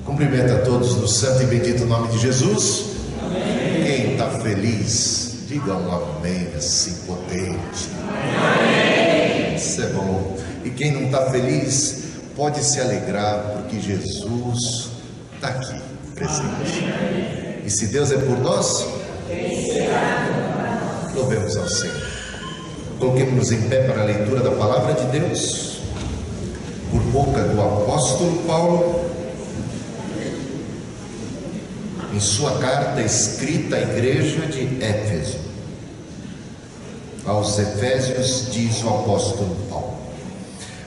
Cumprimento a todos no santo e bendito nome de Jesus. Amém. Quem está feliz, diga um amém assim potente. Amém. Isso é bom. E quem não está feliz, pode se alegrar, porque Jesus está aqui, presente. Amém. E se Deus é por nós, quem será contra nós? Louvemos ao Senhor. Coloquemos-nos em pé para a leitura da palavra de Deus, por boca do apóstolo Paulo, em sua carta escrita à igreja de Éfeso. Aos Efésios diz o apóstolo Paulo: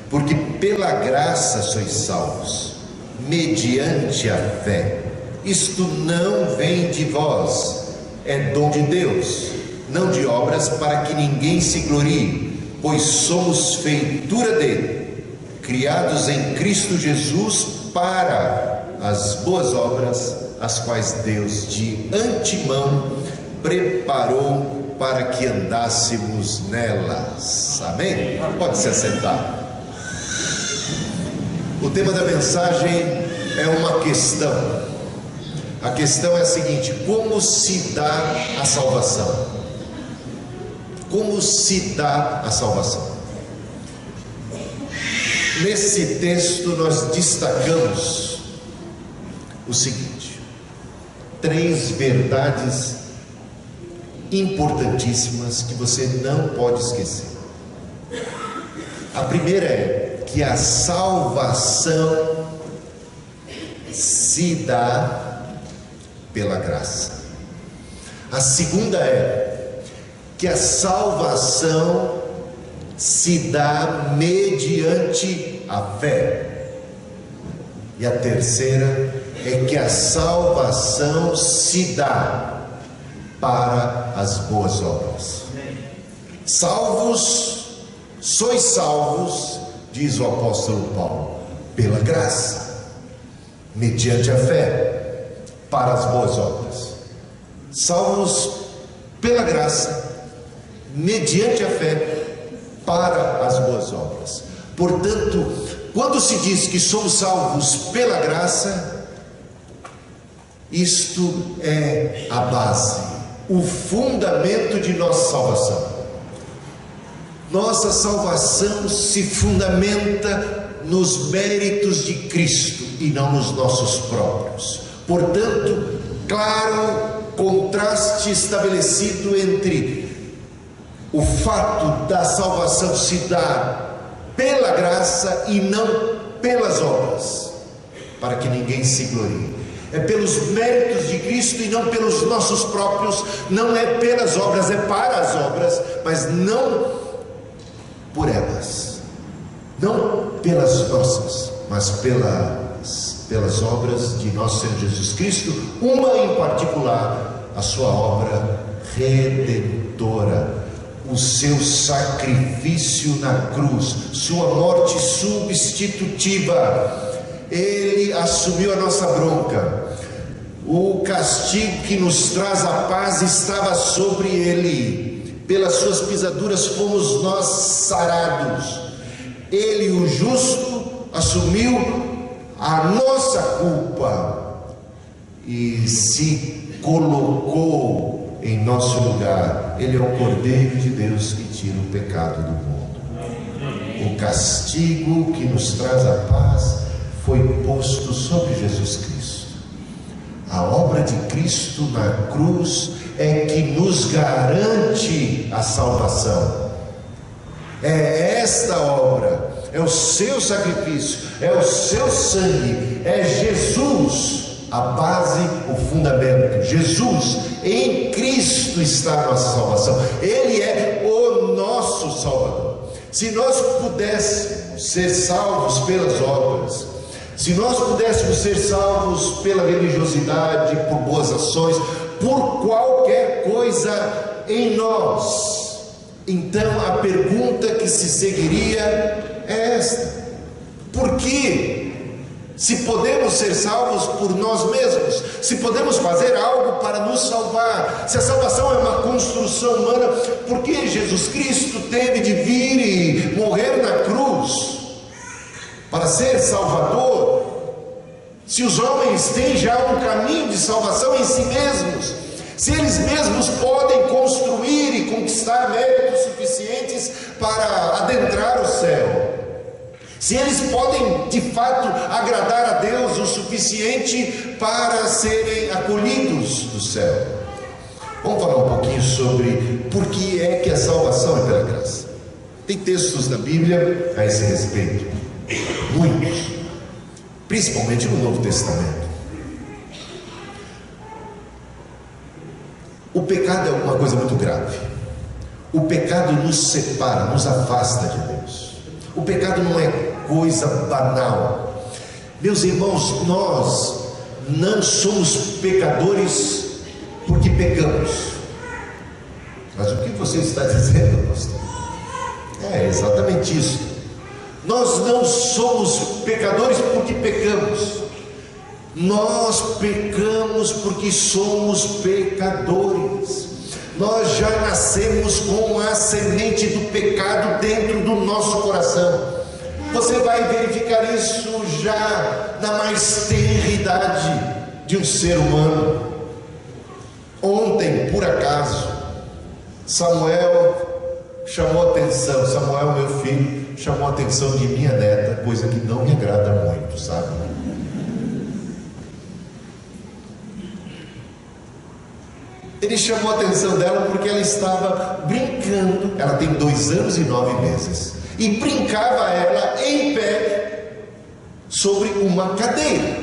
porque pela graça sois salvos, mediante a fé. Isto não vem de vós, é dom de Deus, não de obras, para que ninguém se glorie, pois somos feitura dele, criados em Cristo Jesus para as boas obras, as quais Deus de antemão preparou para que andássemos nelas. Amém? Pode se assentar. O tema da mensagem é uma questão. A questão é a seguinte: como se dá a salvação? Como se dá a salvação? Nesse texto nós destacamos o seguinte: 3 verdades importantíssimas que você não pode esquecer. A primeira é que a salvação se dá pela graça. A segunda é que a salvação se dá mediante a fé. E a terceira é que a salvação se dá para as boas obras. Salvos, sois salvos, diz o apóstolo Paulo, pela graça, mediante a fé, para as boas obras. Salvos pela graça, mediante a fé, para as boas obras. Portanto, quando se diz que somos salvos pela graça, isto é a base, o fundamento de nossa salvação. Nossa salvação se fundamenta nos méritos de Cristo e não nos nossos próprios. Portanto, claro contraste estabelecido entre o fato da salvação se dar pela graça e não pelas obras, para que ninguém se glorie. É pelos méritos de Cristo e não pelos nossos próprios. Não é pelas obras, é para as obras, mas não por elas, não pelas nossas, mas pelas obras de nosso Senhor Jesus Cristo, uma em particular, a sua obra redentora, o seu sacrifício na cruz, sua morte substitutiva. Ele assumiu a nossa bronca. O castigo que nos traz a paz estava sobre ele. Pelas suas pisaduras fomos nós sarados. Ele, o justo, assumiu a nossa culpa e se colocou em nosso lugar. Ele é o Cordeiro de Deus que tira o pecado do mundo. O castigo que nos traz a paz foi posto sobre Jesus Cristo. A obra de Cristo na cruz é que nos garante a salvação. É esta obra, é o seu sacrifício, é o seu sangue, é Jesus a base, o fundamento. Jesus, em Cristo está a nossa salvação. Ele é o nosso Salvador. Se nós pudéssemos ser salvos pelas obras, se nós pudéssemos ser salvos pela religiosidade, por boas ações, por qualquer coisa em nós, então a pergunta que se seguiria é esta: por que? Se podemos ser salvos por nós mesmos, se podemos fazer algo para nos salvar, se a salvação é uma construção humana, por que Jesus Cristo teve de vir e morrer na cruz para ser Salvador? se os homens têm já um caminho de salvação em si mesmos, se eles mesmos podem construir e conquistar méritos suficientes para adentrar o céu, se eles podem de fato agradar a Deus o suficiente para serem acolhidos do céu. Vamos falar um pouquinho sobre por que é que a salvação é pela graça. Tem textos na Bíblia a esse respeito, muitos, principalmente no Novo Testamento. O pecado é uma coisa muito grave. O pecado nos separa, nos afasta de Deus. O pecado não é coisa banal. Meus irmãos, nós não somos pecadores porque pecamos. Mas o que você está dizendo, pastor? É exatamente isso. Nós não somos pecadores porque pecamos. Nós pecamos porque somos pecadores. Nós já nascemos com a semente do pecado dentro do nosso coração. Você vai verificar isso já na mais tenra idade de um ser humano. Ontem, por acaso, Samuel chamou a atenção, Samuel, meu filho, chamou a atenção de minha neta, coisa que não me agrada muito, sabe? Ele chamou a atenção dela porque ela estava brincando. Ela tem 2 anos e 9 meses. E brincava ela em pé sobre uma cadeira.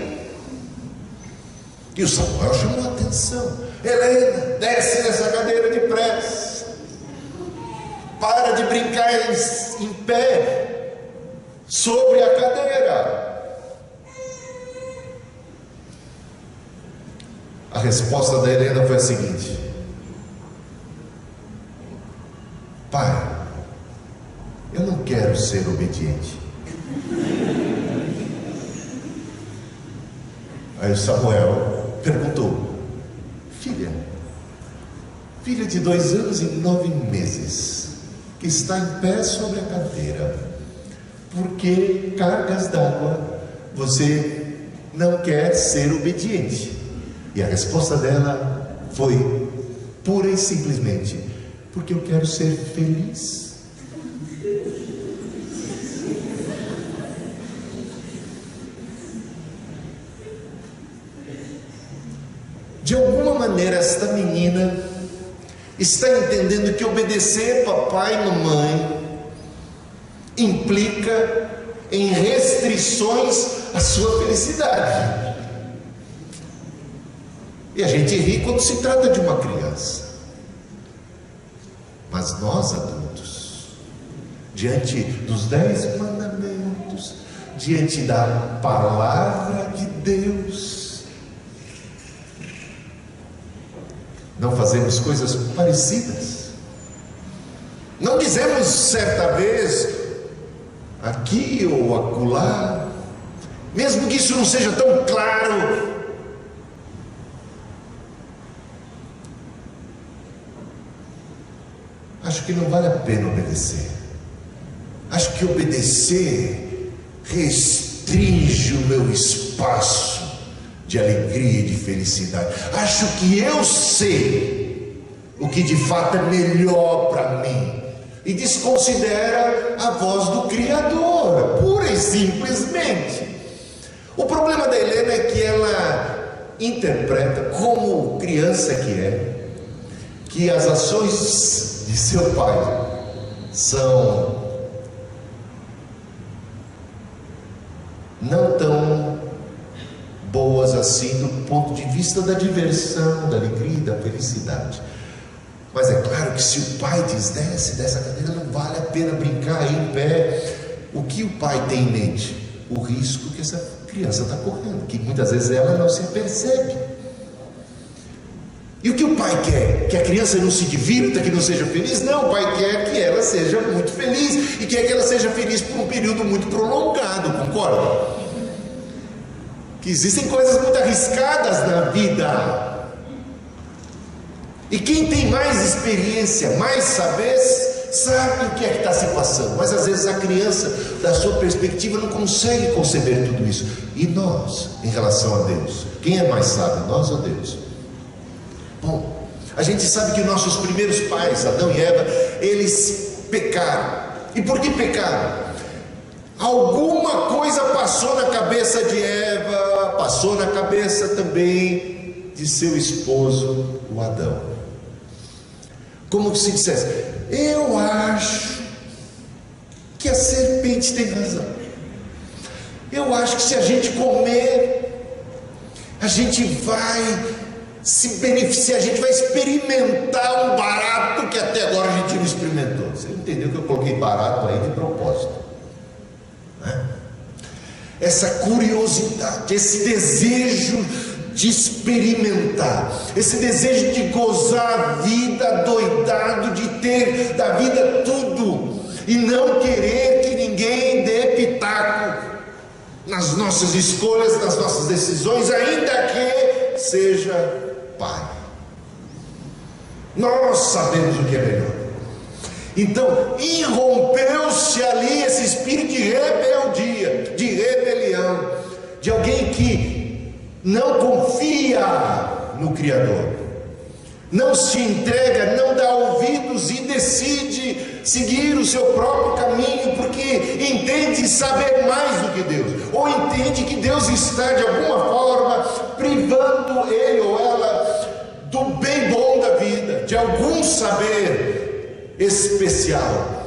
E o Samuel chamou a atenção. Helena, desce dessa cadeira depressa. Para de brincar em pé sobre a cadeira. A resposta da Helena foi a seguinte: pai, eu não quero ser obediente. Aí o Samuel perguntou: filha de 2 anos e 9 meses, que está em pé sobre a cadeira, por que cargas d'água você não quer ser obediente? E a resposta dela foi pura e simplesmente: porque eu quero ser feliz. De alguma maneira esta menina está entendendo que obedecer papai e mamãe implica em restrições à sua felicidade. E a gente ri quando se trata de uma criança. Mas nós adultos, diante dos 10 mandamentos, diante da palavra de Deus, não fazemos coisas parecidas. Não dizemos certa vez, aqui ou acolá, mesmo que isso não seja tão claro. Acho que não vale a pena obedecer. Acho que obedecer restringe o meu espaço de alegria e de felicidade. Acho que eu sei o que de fato é melhor para mim, e desconsidera a voz do Criador, pura e simplesmente. O problema da Helena é que ela interpreta, como criança que é, que as ações de seu pai são não tão boas assim do ponto de vista da diversão, da alegria e da felicidade. Mas é claro que se o pai diz: desce dessa cadeira, não vale a pena brincar aí em pé. O que o pai tem em mente? O risco que essa criança está correndo, que muitas vezes ela não se percebe. E o que o pai quer? Que a criança não se divirta, que não seja feliz? Não, o pai quer que ela seja muito feliz, e quer que ela seja feliz por um período muito prolongado, concorda? Que existem coisas muito arriscadas na vida. E quem tem mais experiência, mais saber, sabe o que é que está se passando. Mas às vezes a criança da sua perspectiva, não consegue conceber tudo isso. E nós, em relação a Deus, quem é mais sábio, nós ou Deus? Bom, a gente sabe que nossos primeiros pais, Adão e Eva, eles pecaram. E por que pecaram? Alguma coisa passou na cabeça de Eva, passou na cabeça também de seu esposo, o Adão. Como se dissesse: eu acho que a serpente tem razão. Eu acho que se a gente comer, a gente vai se beneficiar, a gente vai experimentar um barato que até agora a gente não experimentou. Você entendeu que eu coloquei barato aí de propósito? Essa curiosidade, esse desejo de experimentar, esse desejo de gozar a vida, doidado de ter da vida tudo, e não querer que ninguém dê pitaco nas nossas escolhas, nas nossas decisões, ainda que seja pai. Nós sabemos o que é melhor. Então, irrompeu-se ali esse espírito de rebeldia, de rebelião, de alguém que não confia no Criador, não se entrega, não dá ouvidos e decide seguir o seu próprio caminho, porque entende saber mais do que Deus, ou entende que Deus está de alguma forma privando ele ou ela do bem bom da vida, de algum saber especial.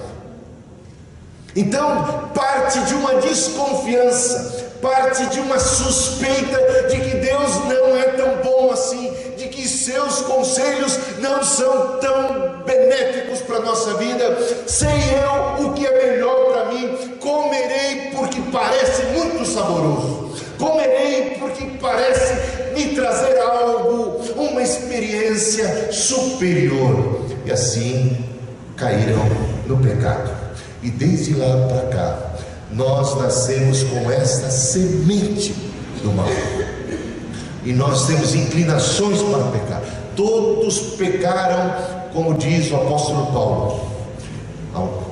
Então parte de uma desconfiança, parte de uma suspeita de que Deus não é tão bom assim, de que seus conselhos não são tão benéficos para a nossa vida. Sei eu o que é melhor para mim, comerei porque parece muito saboroso, comerei porque parece me trazer algo, uma experiência superior, e assim caíram no pecado. E desde lá para cá nós nascemos com esta semente do mal, e nós temos inclinações para pecar. Todos pecaram, como diz o apóstolo Paulo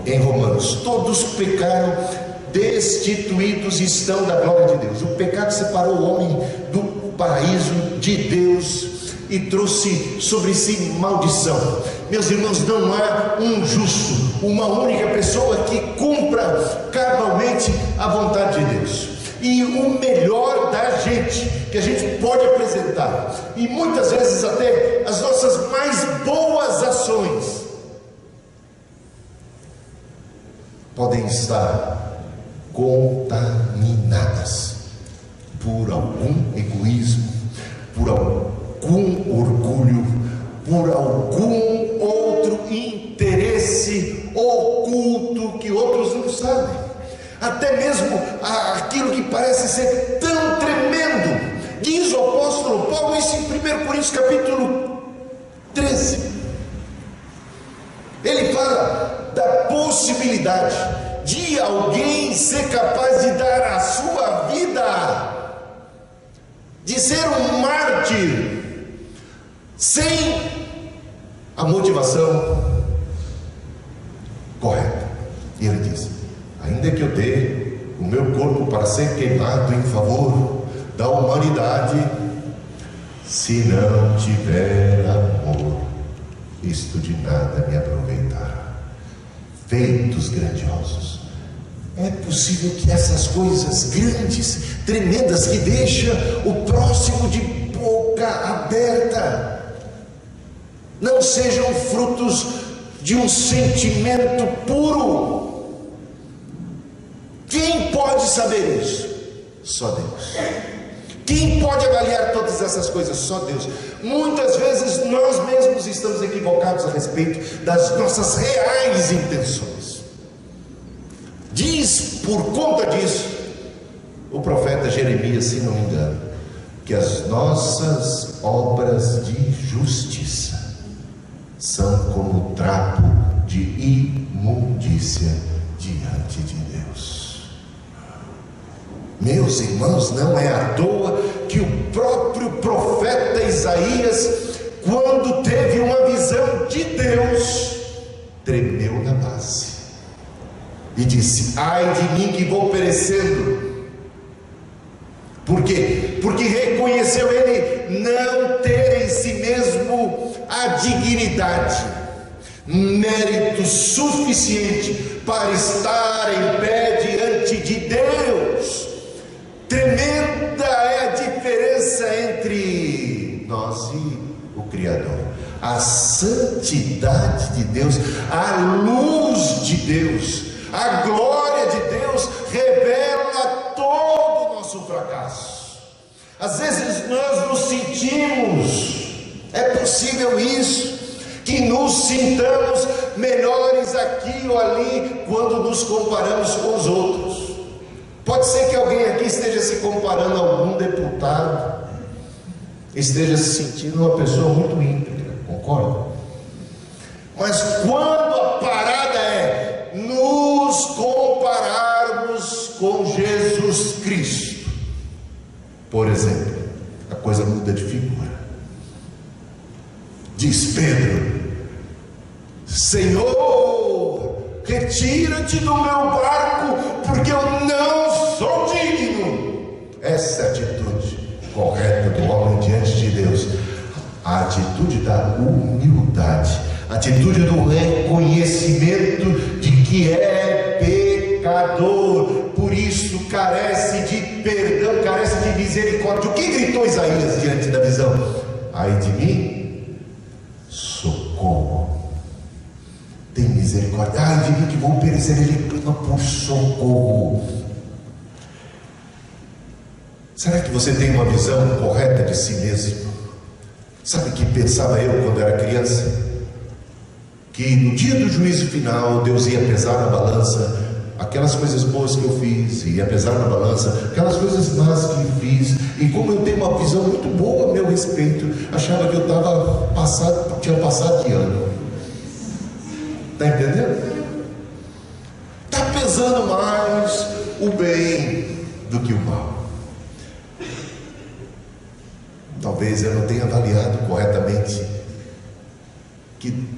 em Romanos, todos pecaram, destituídos estão da glória de Deus. O pecado separou o homem do paraíso de Deus e trouxe sobre si maldição. Meus irmãos, não há um justo, uma única pessoa que cumpra cabalmente a vontade de Deus. E o melhor da gente, que a gente pode apresentar, e muitas vezes até as nossas mais boas ações, podem estar contaminadas por algum egoísmo, por algum orgulho, por algum outro interesse oculto que outros não sabem, até mesmo aquilo que parece ser tão tremendo. Diz o apóstolo Paulo isso em 1 Coríntios capítulo 13. Ele fala da possibilidade de alguém ser capaz de dar a sua vida, de ser um mártir, sem a motivação correta. E ele diz: ainda que eu dê o meu corpo para ser queimado em favor da humanidade, se não tiver amor, isto de nada me aproveitará. Feitos grandiosos. É possível que essas coisas grandes, tremendas, que deixam o próximo de boca aberta, não sejam frutos de um sentimento puro. Quem pode saber isso? Só Deus. Quem pode avaliar todas essas coisas? Só Deus. Muitas vezes nós mesmos estamos equivocados a respeito das nossas reais intenções. Diz por conta disso o profeta Jeremias, se não me engano, que as nossas obras de justiça são como trapo de imundícia diante de Deus. Meus irmãos, não é à toa que o próprio profeta Isaías, quando teve uma visão de Deus, tremeu na base. e disse: ai de mim que vou perecendo. Por quê? Porque reconheceu ele não ter em si mesmo a dignidade, mérito suficiente para estar em pé diante de Deus. Tremenda é a diferença entre nós e o Criador. A santidade de Deus, a luz de Deus, a glória de Deus revela todo o nosso fracasso. Às vezes nós nos sentimos, é possível isso, que nos sintamos melhores aqui ou ali quando nos comparamos com os outros. Pode ser que alguém aqui esteja se comparando a algum deputado, esteja se sentindo uma pessoa muito íntegra, concorda? Mas quando a parada é nos compararmos com Jesus Cristo, por exemplo, a coisa muda de figura. Diz Pedro: Senhor, retira-te do meu barco, porque eu não sou digno. Essa é a atitude correta do homem diante de Deus, a atitude da humildade, a atitude do reconhecimento de que é pecador, por isso carece de perdão, carece de misericórdia. O que gritou Isaías diante da visão? Ai de mim, socorro. Tem misericórdia. Ai de mim que vou perecer. Ele clama por socorro. Será que você tem uma visão correta de si mesmo? Sabe o que pensava eu quando era criança? Que no dia do juízo final Deus ia pesar na balança aquelas coisas boas que eu fiz, ia pesar na balança aquelas coisas más que fiz. E como eu tenho uma visão muito boa a meu respeito, achava que eu tinha passado de ano. Está entendendo? Está pesando mais o bem do que o mal. Talvez eu não tenha avaliado corretamente que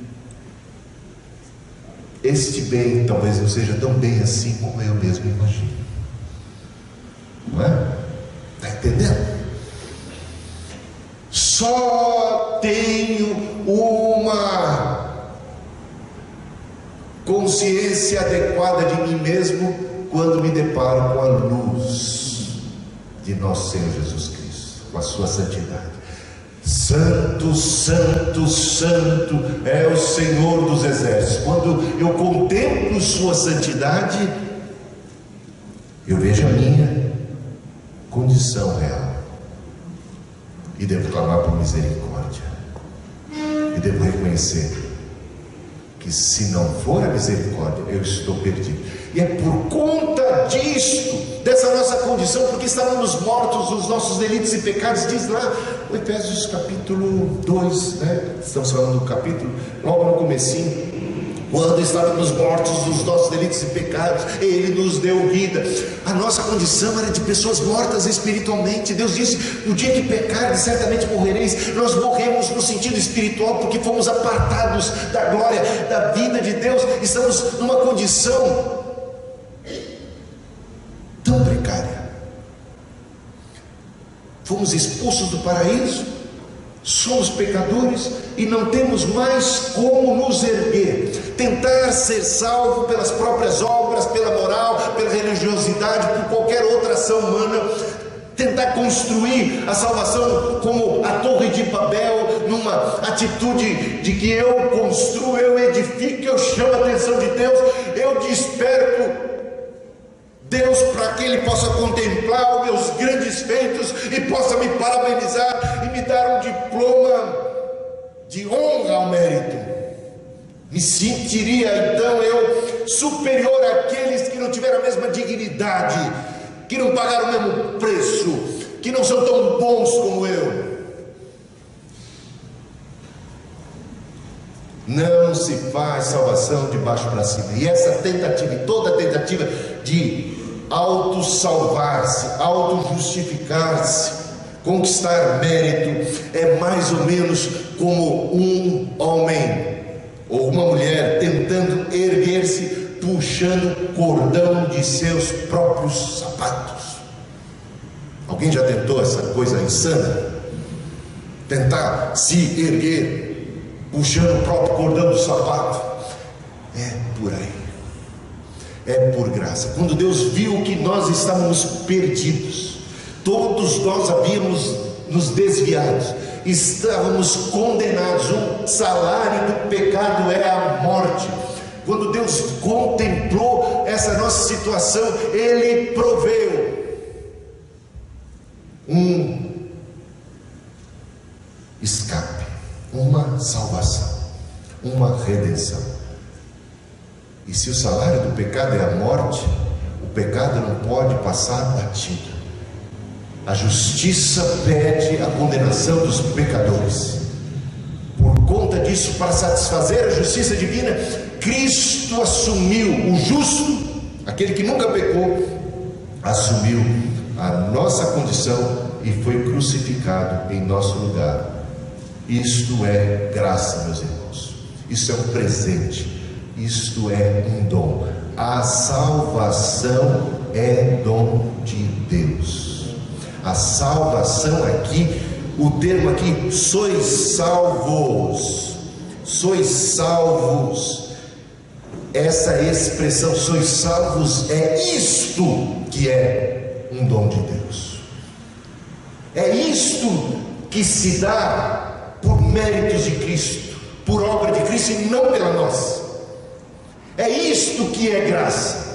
este bem talvez não seja tão bem assim como eu mesmo imagino. Não é? Está entendendo? Só tenho uma consciência adequada de mim mesmo quando me deparo com a luz de nosso Senhor Jesus Cristo, com a sua santidade. Santo, santo, santo é o Senhor dos exércitos. Quando eu contemplo sua santidade, eu vejo a minha condição real e devo clamar por misericórdia, e devo reconhecer que se não for a misericórdia, eu estou perdido. E é por conta disto, dessa nossa condição, porque estávamos mortos nos nossos delitos e pecados, diz lá o Efésios capítulo 2, né? Estamos falando do capítulo, logo no comecinho. Quando estávamos mortos nos nossos delitos e pecados, Ele nos deu vida. A nossa condição era de pessoas mortas espiritualmente. Deus disse: no dia que pecardes, certamente morrereis. Nós morremos no sentido espiritual, porque fomos apartados da glória, da vida de Deus. Estamos numa condição tão precária. Fomos expulsos do paraíso, somos pecadores e não temos mais como nos erguer. Tentar ser salvo pelas próprias obras, pela moral, pela religiosidade, por qualquer outra ação humana. Tentar construir a salvação como a Torre de Babel, numa atitude de que eu construo, eu edifico, eu chamo a atenção de Deus, eu desperto Deus para que Ele possa contemplar os meus grandes feitos e possa me parabenizar e me dar um diploma de honra ao mérito. Me sentiria então eu superior àqueles que não tiveram a mesma dignidade, que não pagaram o mesmo preço, que não são tão bons como eu. Não se faz salvação de baixo para cima. E essa tentativa, e toda tentativa de auto-salvar-se, auto-justificar-se, conquistar mérito, é mais ou menos como um homem ou uma mulher tentando erguer-se puxando o cordão de seus próprios sapatos. Alguém já tentou essa coisa insana? Tentar se erguer puxando o próprio cordão do sapato? É por aí, é por graça. Quando Deus viu que nós estávamos perdidos, todos nós havíamos nos desviado, estávamos condenados, o salário do pecado é a morte. Quando Deus contemplou essa nossa situação, Ele proveu um escape, uma salvação, uma redenção. E se o salário do pecado é a morte, o pecado não pode passar batido. A justiça pede a condenação dos pecadores. Por conta disso, para satisfazer a justiça divina, Cristo assumiu, o justo, aquele que nunca pecou, assumiu a nossa condição e foi crucificado em nosso lugar. Isto é graça, meus irmãos. Isso é um presente. Isto é um dom. A salvação é dom de Deus. A salvação aqui, o termo aqui, sois salvos. Sois salvos. Essa expressão, sois salvos, é isto que é um dom de Deus. É isto que se dá por méritos de Cristo, por obra de Cristo e não pela nossa. É isto que é graça.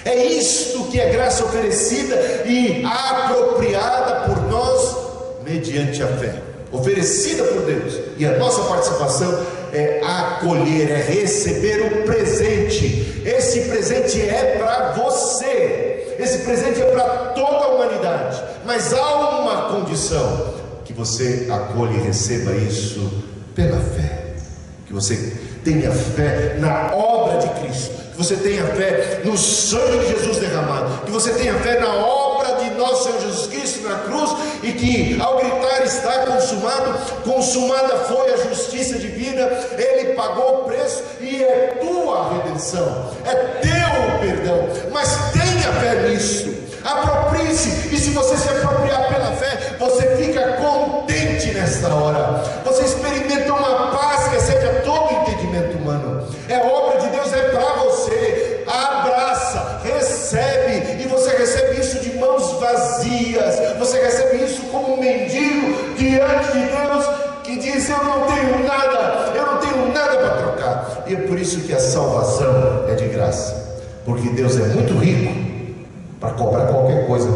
É isto que é graça oferecida e apropriada por nós mediante a fé, oferecida por Deus. E a nossa participação é acolher, é receber o presente. Esse presente é para você. Esse presente é para toda a humanidade. Mas há uma condição: que você acolha e receba isso pela fé. Que você tenha fé na obra de Cristo, que você tenha fé no sangue de Jesus derramado, que você tenha fé na obra de nosso Senhor Jesus Cristo na cruz, e que ao gritar está consumado, consumada foi a justiça divina, Ele pagou o preço e é tua redenção, é teu perdão. Mas tenha fé nisso, aproprie-se, e se você se apropriar pela fé, você fica contente nesta hora, você experimenta uma paz que excede a todo entendimento humano. É obra de Deus, é para você. Abraça, recebe, e você recebe isso de mãos vazias. Você recebe isso como um mendigo diante de Deus que diz: eu não tenho nada para trocar. E é por isso que a salvação é de graça, porque Deus é muito rico para cobrar qualquer coisa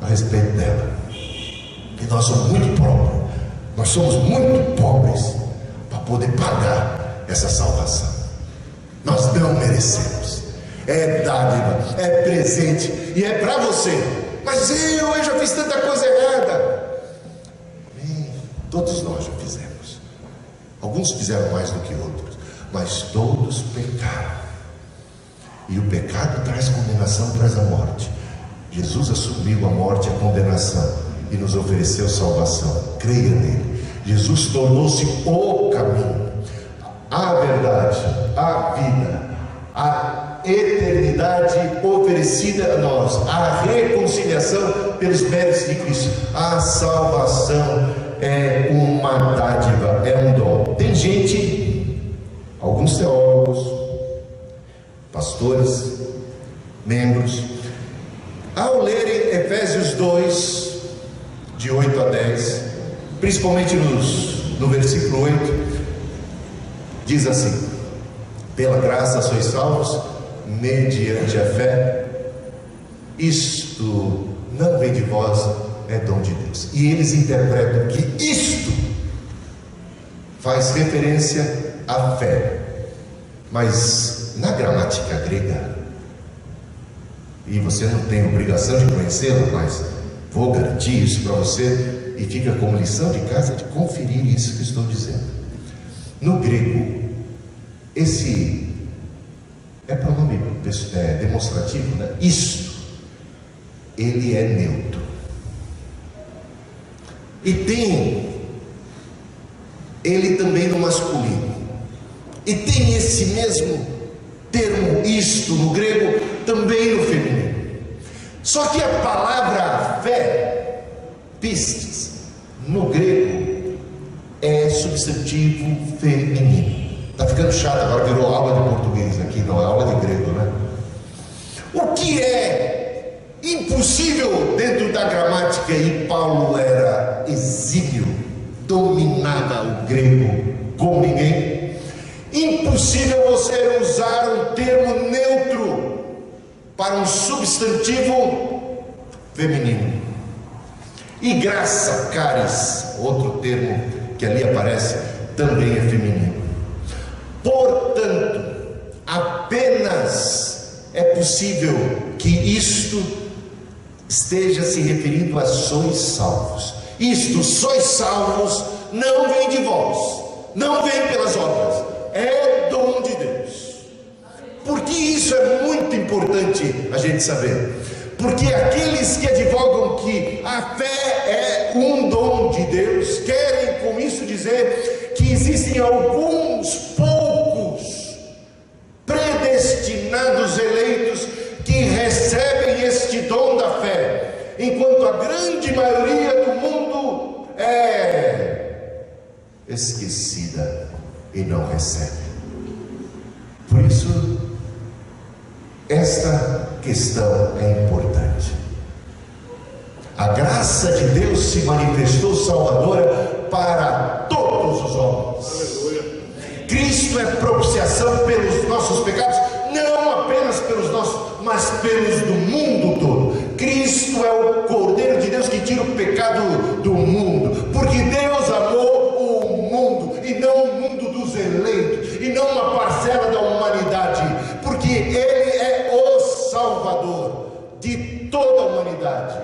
a respeito dela. E nós somos muito pobres para poder pagar essa salvação. Nós não merecemos. É dádiva, é presente e é para você. Mas eu já fiz tanta coisa errada. Todos nós já fizemos. Alguns fizeram mais do que outros, mas todos pecaram. E o pecado traz condenação, traz a morte. Jesus assumiu a morte e a condenação e nos ofereceu salvação. Creia nele. Jesus tornou-se o caminho, a verdade, a vida, a eternidade oferecida a nós, a reconciliação pelos méritos de Cristo. A salvação é uma dádiva, é um dom. Tem gente, alguns teólogos, pastores, membros, ao lerem Efésios 2, de 8 a 10, principalmente no versículo 8, diz assim: pela graça sois salvos, mediante a fé. Isto não vem de vós, é dom de Deus. E eles interpretam que isto faz referência à fé, mas na gramática grega, e você não tem obrigação de conhecê-la, mas vou garantir isso para você, e fica como lição de casa de conferir isso que estou dizendo. No grego, esse é pronome demonstrativo, né? Isto, ele é neutro. E tem ele também no masculino. E tem esse mesmo termo isto no grego, também no feminino. Só que a palavra fé, pistes, no grego, é substantivo feminino. Está ficando chato, agora virou aula de português aqui, não é aula de grego, né? O que é impossível dentro da gramática, e Paulo era exímio, dominava o grego como ninguém. Impossível você usar um termo neutro para um substantivo feminino. E graça, caris, outro termo que ali aparece, também é feminino. Portanto, apenas é possível que isto esteja se referindo a sois salvos. Isto, sois salvos, não vem de vós, não vem pelas obras, é dom de Deus. Porque isso é muito importante a gente saber. Porque aqueles que advogam que a fé é um dom de Deus, querem com isso dizer que existem alguns poucos predestinados eleitos que recebem este dom da fé, enquanto a grande maioria do mundo é esquecida e não recebe. Por isso, esta questão é importante. A graça de Deus se manifestou salvadora para todos os homens. Aleluia. Cristo é propiciação pelos nossos pecados, não apenas pelos nossos, mas pelos do mundo todo. Cristo é o Cordeiro de Deus que tira o pecado do mundo, porque Deus amou o mundo, e não o mundo dos eleitos, e não uma parcela da humanidade, porque Ele é o Salvador de toda a humanidade,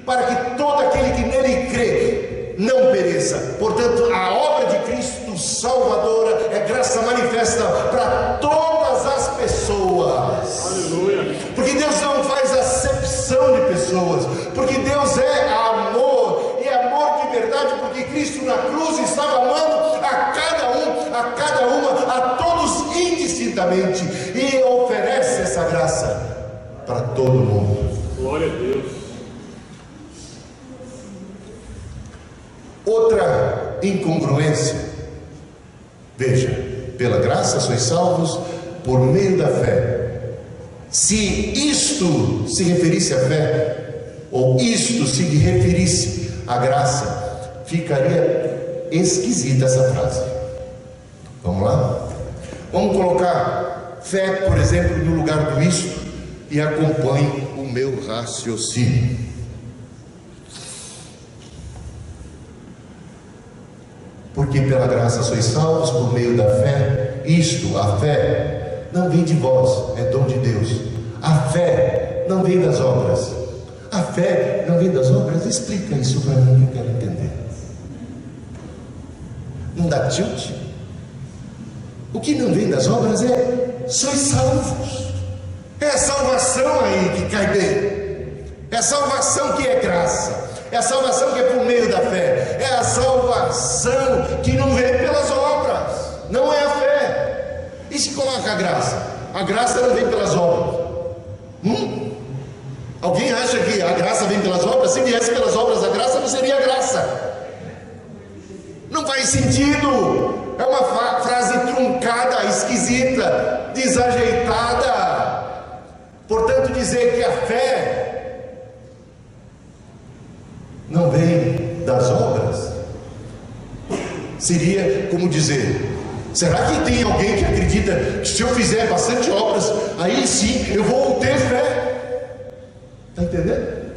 para que todo aquele que nele crê não pereça. Portanto, a obra de Cristo salvadora é graça manifesta para todas as pessoas. Aleluia. Porque Deus não faz acepção de pessoas, porque Deus é amor, e amor de verdade, porque Cristo na cruz estava amando a cada uma, a todos indistintamente, e oferece essa graça para todo mundo. Glória a Deus. Outra incongruência, veja, pela graça sois salvos por meio da fé. Se isto se referisse à fé, ou isto se referisse à graça, ficaria esquisita essa frase. Vamos lá? Vamos colocar fé, por exemplo, no lugar do isto, e acompanhe o meu raciocínio. Porque pela graça sois salvos por meio da fé. Isto, a fé, não vem de vós, é dom de Deus. A fé não vem das obras. A fé não vem das obras? Explica isso para mim que eu quero entender. Não dá tilt? O que não vem das obras é sois salvos. É a salvação aí que cai bem. É a salvação que é graça. É a salvação que é por meio da fé. É a salvação que não vem pelas obras. Não é a fé. E se coloca a graça? A graça não vem pelas obras. Alguém acha que a graça vem pelas obras? Se viesse pelas obras a graça, não seria graça. Não faz sentido. É uma frase truncada, esquisita, desajeitada. Portanto, dizer que a fé não vem das obras seria como dizer: será que tem alguém que acredita que se eu fizer bastante obras, aí sim eu vou ter fé? Está entendendo?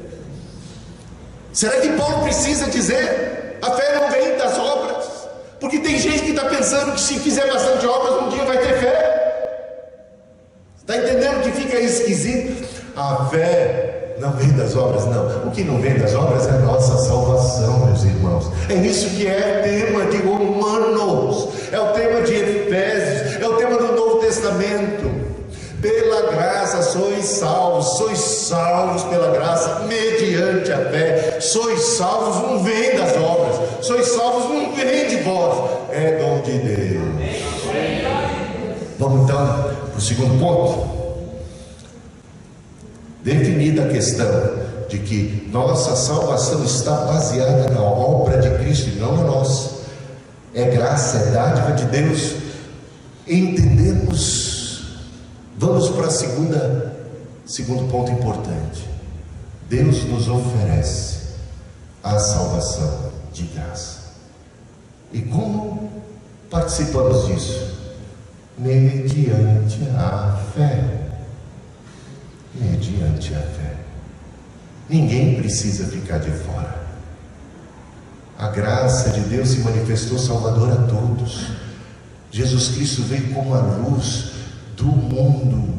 Será que Paulo precisa dizer a fé não vem das obras? Porque tem gente que está pensando que se fizer bastante obras um dia vai ter fé. Está entendendo que fica esquisito? A fé não vem das obras, não. O que não vem das obras é a nossa salvação, meus irmãos. É isso que é tema de Romanos, é o tema de Efésios, é o tema do Novo Testamento. Pela graça sois salvos pela graça, mediante a fé. Sois salvos, não vem das obras. Sois salvos, não vem de vós, é dom de Deus. Vamos então para o O segundo ponto, definida a questão de que nossa salvação está baseada na obra de Cristo e não na nossa, é graça, é dádiva de Deus, entendemos. Vamos para segundo ponto importante. Deus nos oferece a salvação de graça. E como participamos disso? Mediante a fé. Mediante a fé. Ninguém precisa ficar de fora. A graça de Deus se manifestou salvadora a todos. Jesus Cristo veio como a luz do mundo.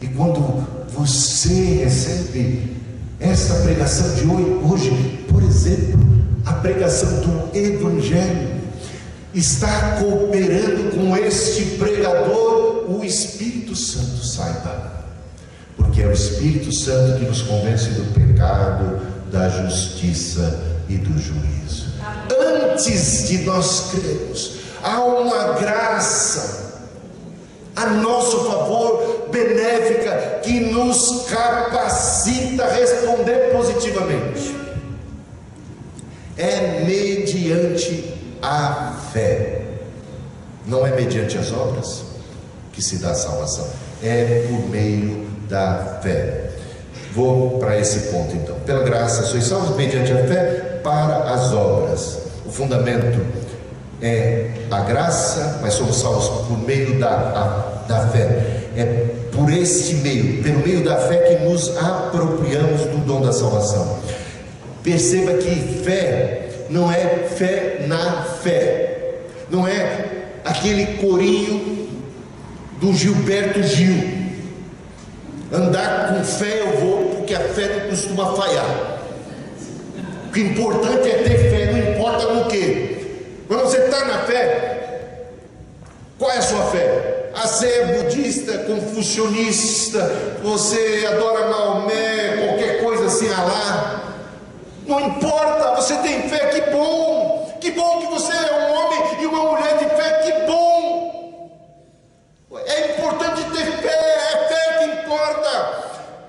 E quando você recebe essa pregação de hoje, por exemplo, a pregação do Evangelho, está cooperando com este pregador, o Espírito Santo, saiba. Porque é o Espírito Santo que nos convence do pecado, da justiça e do juízo. Antes de nós crermos, há uma graça a nosso favor, benéfica, que nos capacita a responder positivamente. É mediante a fé, não é mediante as obras que se dá a salvação, é por meio da fé. Vou para esse ponto então. Pela graça sois salvos mediante a fé para as obras. O fundamento é a graça, mas somos salvos por meio da fé. É por este meio, pelo meio da fé, que nos apropriamos do dom da salvação. Perceba que fé não é fé na fé, não é aquele corinho do Gilberto Gil. Andar com fé eu vou, porque a fé não costuma falhar. O que é importante é ter fé, não importa no que. Quando você está na fé, qual é a sua fé? Você é budista, confucionista, você adora Maomé, qualquer coisa assim, Alá. Não importa, você tem fé, que bom! Que bom que você é um homem e uma mulher de fé, que bom! É importante ter fé, é fé que importa,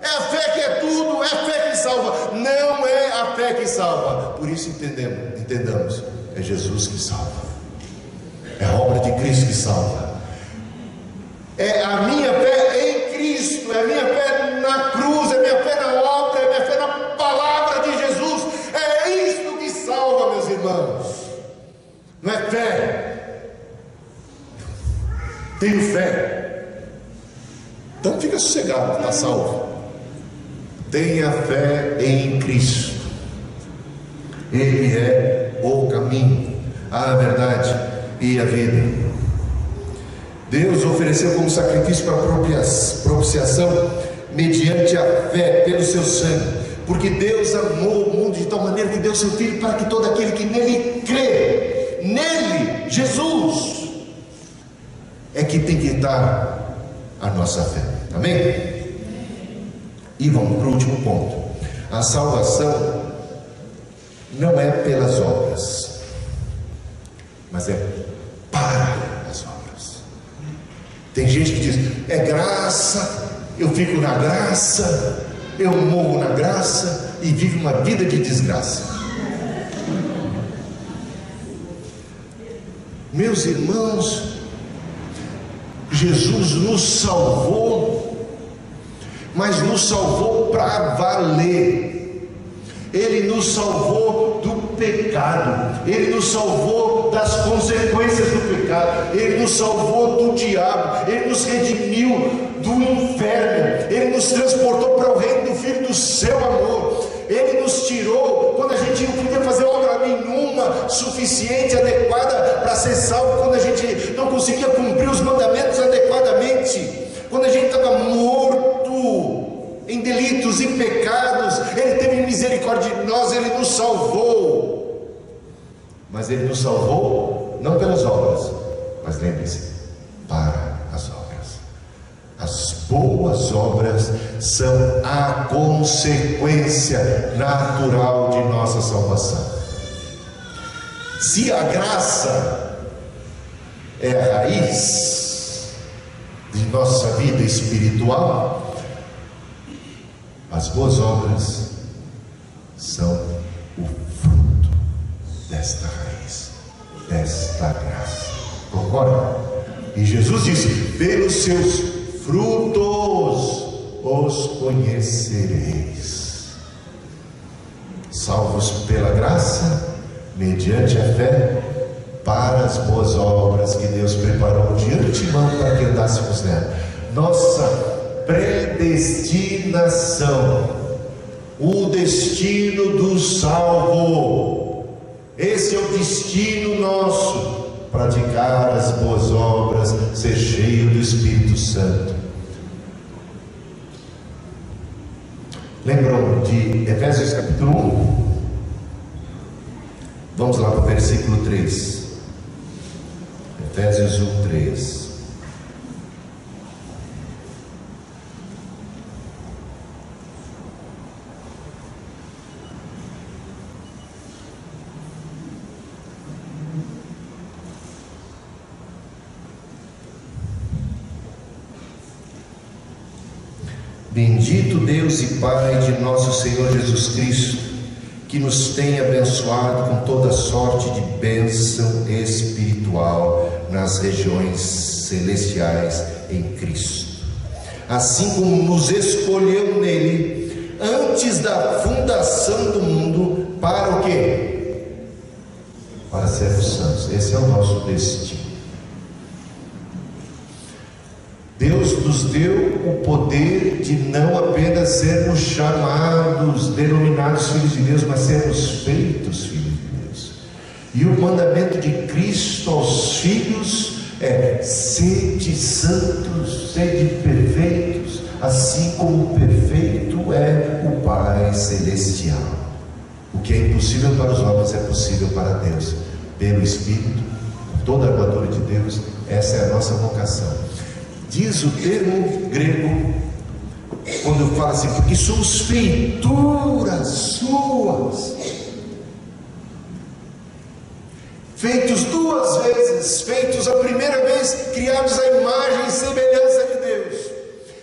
é a fé que é tudo, é a fé que salva, não é a fé que salva. Por isso entendamos, é Jesus que salva, é a obra de Cristo que salva, é a minha fé em Cristo, é a minha fé na cruz, é a minha fé na obra, é a minha fé na palavra de Jesus, é isto que salva, meus irmãos. Não é fé, tenho fé, então fica sossegado, está salvo. Tenha fé em Cristo, Ele é o caminho, a verdade e a vida. Deus ofereceu como sacrifício para propiciação mediante a fé pelo seu sangue, porque Deus amou o mundo de tal maneira que deu seu Filho, para que todo aquele que nele crê, nele, Jesus, é que tem que estar a nossa fé. Amém? E vamos para o último ponto. A salvação não é pelas obras, mas é para as obras. Tem gente que diz, é graça, eu fico na graça, eu morro na graça e vivo uma vida de desgraça. Meus irmãos, Jesus nos salvou, mas nos salvou para valer. Ele nos salvou do pecado, Ele nos salvou das consequências do pecado, Ele nos salvou do diabo, Ele nos redimiu do inferno, Ele nos transportou para o reino do Filho do seu amor. Ele nos tirou quando a gente não podia fazer obra nenhuma suficiente, adequada para ser salvo, quando a gente não conseguia cumprir os mandamentos adequadamente, quando a gente estava morto em delitos e pecados. Ele teve misericórdia de nós, Ele nos salvou. Mas Ele nos salvou não pelas obras, mas lembre-se, para as obras. As boas obras são a consequência natural de nossa salvação. Se a graça é a raiz, de nossa vida espiritual, as boas obras são o fruto desta raiz, desta graça. Concorda? E Jesus disse: pelos seus frutos os conhecereis. Salvos pela graça, mediante a fé, para as boas obras que Deus preparou de antemão para que andássemos nela. Nossa predestinação, o destino do salvo, esse é o destino nosso: praticar as boas obras, ser cheio do Espírito Santo. Lembram de Efésios capítulo 1? Vamos lá para o versículo 3. Efésios 1, 3. Bendito Deus e Pai de nosso Senhor Jesus Cristo, que nos tem abençoado com toda sorte de bênção espiritual nas regiões celestiais em Cristo, assim como nos escolheu nele antes da fundação do mundo, para o quê? Para sermos santos. Esse é o nosso destino. Deus nos deu o poder de não apenas sermos chamados, denominados filhos de Deus, mas sermos feitos filhos de Deus. E o mandamento de Cristo aos filhos é: sede santos, sede perfeitos, assim como perfeito é o Pai Celestial. O que é impossível para os homens é possível para Deus, pelo Espírito, toda a armadura de Deus. Essa é a nossa vocação. Diz o termo grego, quando fala assim: porque somos feituras suas, feitos duas vezes, feitos a primeira vez, criados à imagem e semelhança de Deus,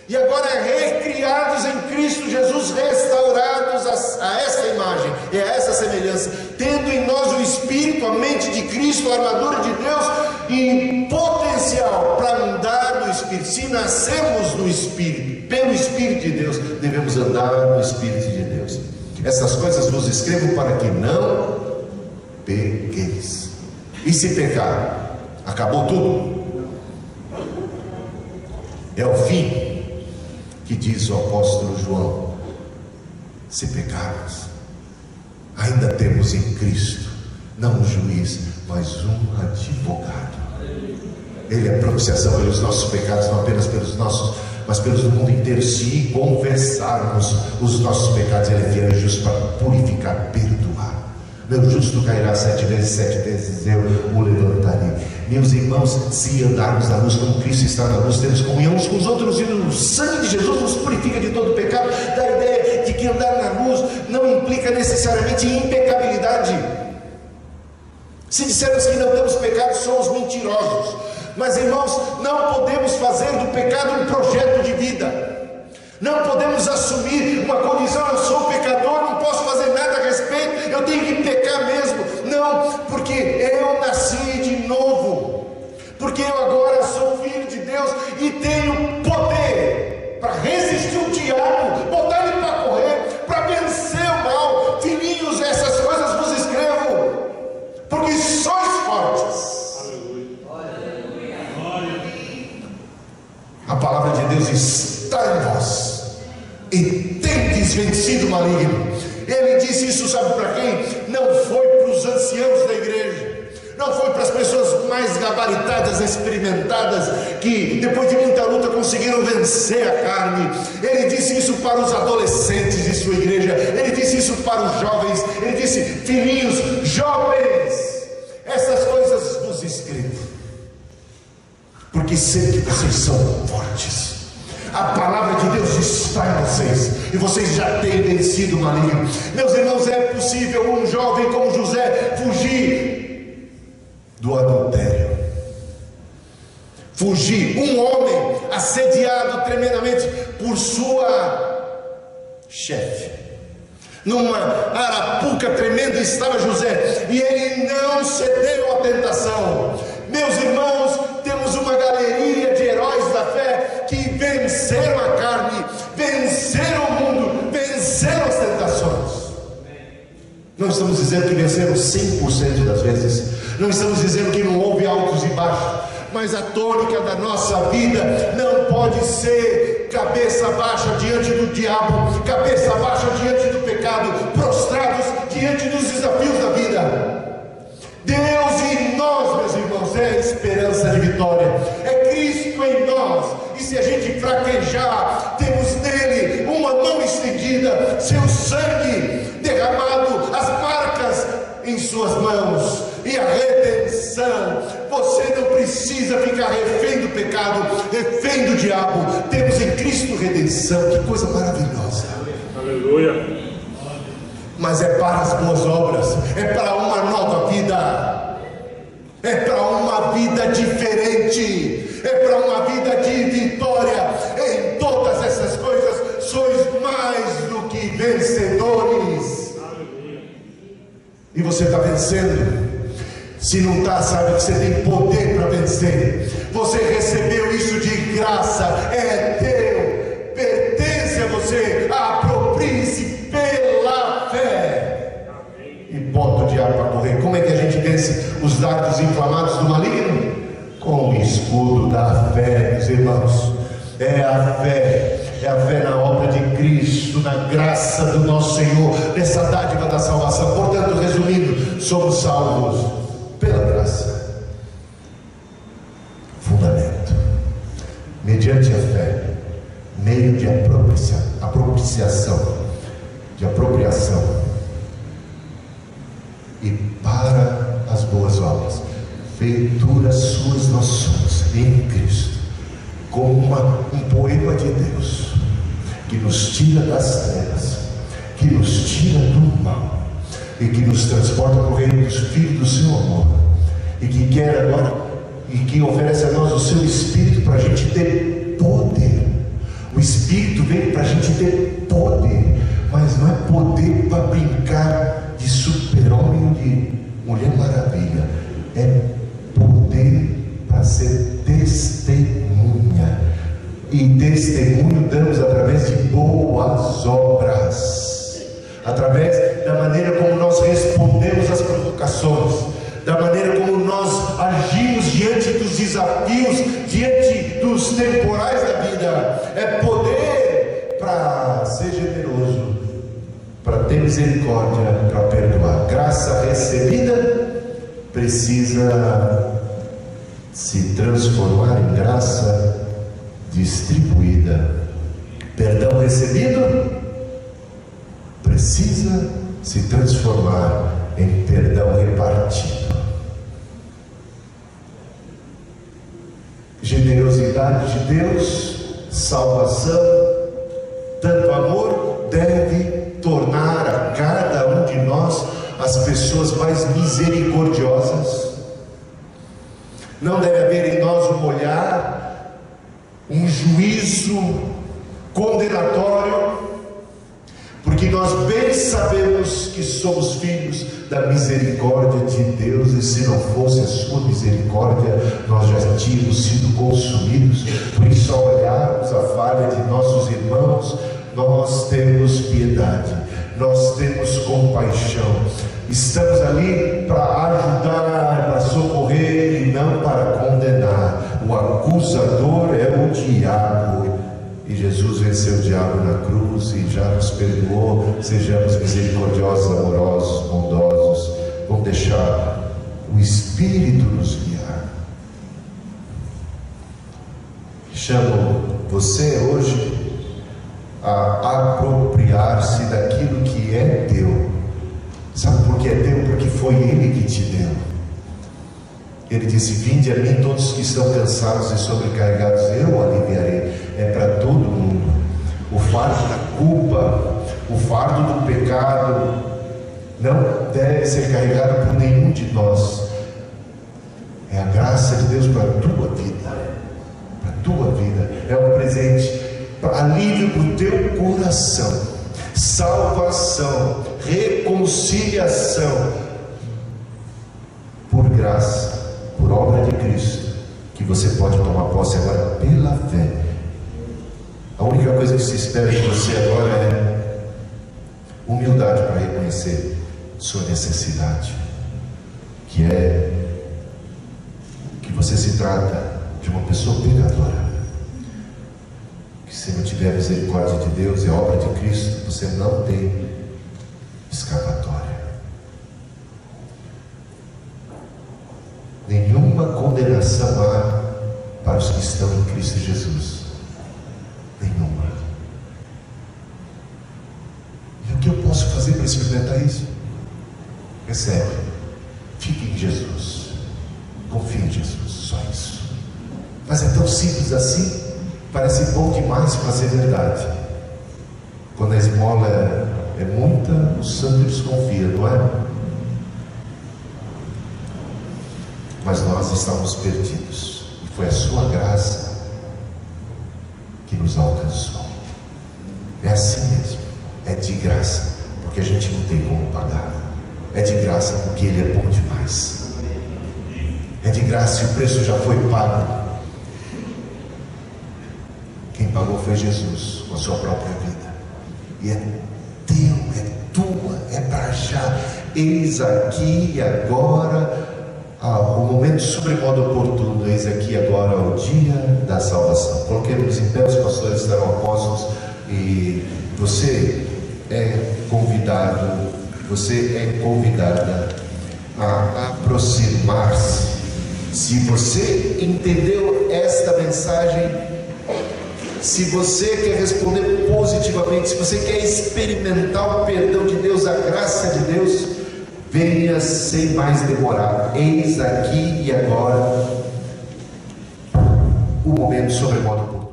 e agora recriados em Cristo Jesus, restaurados a essa imagem e a essa semelhança, tendo em nós o Espírito, a mente de Cristo, a armadura de Deus e potencial para andar no Espírito. Se nascemos no Espírito, pelo Espírito de Deus, devemos andar no Espírito de Deus. Essas coisas vos escrevo para que não pequeis. E se pecar, acabou tudo. É o fim que diz o apóstolo João: se pecarmos, ainda temos em Cristo não um juiz, mas um advogado. Ele é propiciação pelos nossos pecados, não apenas pelos nossos, mas pelos do mundo inteiro. Se confessarmos os nossos pecados, Ele é fiel e justo para purificar, perdoar. Meu justo cairá 7 vezes, 7 vezes eu o levantarei. Meus irmãos, se andarmos na luz como Cristo está na luz, temos comunhão uns com os outros, e o sangue de Jesus nos purifica de todo pecado. Da ideia de que andar na luz não implica necessariamente impecabilidade. Se dissermos que não temos pecado, somos mentirosos. Mas, irmãos, não podemos fazer do pecado um projeto de vida. Não podemos assumir uma condição: eu sou pecador, não posso fazer nada a respeito, eu tenho que pecar mesmo. Não, porque eu nasci de novo, porque eu agora sou filho de Deus e tenho poder para resistir o diabo, botar ele para correr, para vencer o mal. Filhinhos, essas coisas vos escrevo, porque sois fortes. A palavra de Deus está em vós e tendes vencido o maligno. Ele disse isso, sabe para quem? Não foi para os anciãos da igreja, não foi para as pessoas mais gabaritadas, experimentadas, que depois de muita luta conseguiram vencer a carne. Ele disse isso para os adolescentes de sua igreja, ele disse isso para os jovens. Ele disse: filhinhos, jovens, essas coisas vos escrevo, porque sei que vocês são fortes. A palavra de Deus está em vocês e vocês já têm vencido o maligno. Meus irmãos, é possível um jovem como José fugir do adultério, fugir, um homem, a assediado tremendamente por sua chefe. Numa arapuca tremenda estava José, e ele não cedeu à tentação. Meus irmãos, temos uma galeria de heróis da fé que venceram a carne, venceram o mundo, venceram as tentações. Não estamos dizendo que venceram 100% das vezes, não estamos dizendo que não houve altos e baixos, mas a tônica da nossa vida não pode ser cabeça baixa diante do diabo, cabeça baixa diante do pecado, prostrados diante dos desafios da vida. Deus em nós, meus irmãos, é a esperança de vitória, é Cristo em nós, e se a gente fraquejar, temos nele uma mão estendida, seu sangue derramado, as marcas em suas mãos, e a redenção. Você não precisa ficar refém do pecado, refém do diabo. Temos em Cristo redenção. Que coisa maravilhosa. Aleluia. Mas é para as boas obras, é para uma nova vida, é para uma vida diferente, é para uma vida de vitória. Em todas essas coisas sois mais do que vencedores. E você está vencendo. Se não está, sabe que você tem poder para vencer. Você recebeu isso de graça, é teu, pertence a você. Aproprie-se pela fé e bota o diabo para correr. Como é que a gente vence os dardos inflamados do maligno? Com o escudo da fé, meus irmãos. É a fé na obra de Cristo, na graça do nosso Senhor, nessa dádiva da salvação. Portanto, resumindo, somos salvos pela graça. Fundamento, mediante a fé, meio de apropriação, e para as boas obras, feitura suas nós somos em Cristo, como um poema de Deus, que nos tira das trevas, que nos tira do mal, e que nos transporta para o reino dos filhos do seu amor, e que quer agora, e que oferece a nós o seu Espírito para a gente ter poder. O Espírito veio para a gente ter poder, mas não é poder para brincar de super-homem, de Mulher Maravilha, é poder para ser testemunha, e testemunho damos através de boas obras, através da maneira como nós respondemos às provocações, da maneira como nós agimos diante dos desafios, diante dos temporais da vida. É poder para ser generoso, para ter misericórdia, para perdoar. Graça recebida precisa se transformar em graça distribuída. Perdão recebido precisa se transformar em perdão repartido. Generosidade de Deus, salvação, tanto amor deve tornar a cada um de nós as pessoas mais misericordiosas. Não deve haver em nós um olhar, um juízo condenatório, porque nós bem sabemos que somos filhos da misericórdia de Deus, e se não fosse a sua misericórdia, nós já tínhamos sido consumidos. Por isso, ao olharmos a falha de nossos irmãos, nós temos piedade, nós temos compaixão, estamos ali para ajudar, para socorrer e não para condenar. O acusador é o diabo, e Jesus venceu o diabo na cruz e já nos perdoou. Sejamos misericordiosos, amorosos, bondosos. Vamos deixar o Espírito nos guiar. Chamo você hoje a apropriar-se daquilo que é teu. Sabe por que é teu? Porque foi Ele que te deu. Ele disse: vinde a mim todos que estão cansados e sobrecarregados, eu o aliviarei. É para todo mundo. O fardo da culpa, o fardo do pecado não deve ser carregado por nenhum de nós. É a graça de Deus para a tua vida. para a tua vida, é um presente para alívio para o teu coração, salvação, reconciliação, por graça, por obra de Cristo, que você pode tomar posse agora pela fé. A única coisa que se espera de você agora é humildade para reconhecer sua necessidade, que é que você se trata de uma pessoa pecadora, que se não tiver a misericórdia de Deus e a obra de Cristo, você não tem escapatória. Nenhuma condenação há para os que estão em Cristo Jesus. Nenhuma. E o que eu posso fazer para experimentar isso? Recebe. Fique em Jesus. Confie em Jesus. Só isso. Mas é tão simples assim. Parece bom demais para ser verdade. Quando a esmola é muita, o santo desconfia, não é? Mas nós estamos perdidos, e foi a sua graça que nos alcançou. É assim mesmo, é de graça, porque a gente não tem como pagar. É de graça porque Ele é bom demais. É de graça e o preço já foi pago. Quem pagou foi Jesus, com a sua própria vida. E é teu, é tua, é para já. Eis aqui e agora o momento sobremodo oportuno. Eis aqui agora o dia da salvação. Coloquemos em pé, os pastores estarão apóstolos, e você é convidado, você é convidada a aproximar-se. Se você entendeu esta mensagem, se você quer responder positivamente, se você quer experimentar o perdão de Deus, a graça de Deus, venha sem mais demorar. Eis aqui e agora o momento sobremodo oportuno.